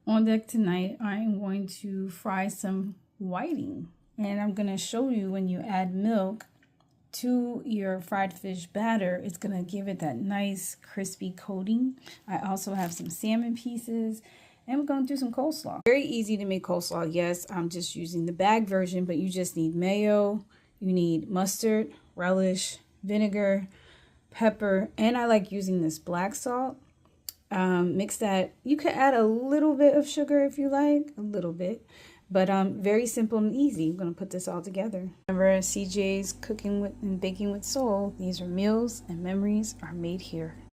On deck tonight, I'm going to fry some whiting, and I'm going to show you when you add milk to your fried fish batter, it's going to give it that nice crispy coating. I also have some salmon pieces, and we're going to do some coleslaw. Very easy to make coleslaw. Yes, I'm just using the bag version, but you just need mayo, you need mustard, relish, vinegar, pepper, and I like using this black salt. Mix that. You could add a little bit of sugar if you like, a little bit, but very simple and easy. I'm going to put this all together. Remember, CJ's Cooking with and Baking with Soul. These are meals and memories are made here.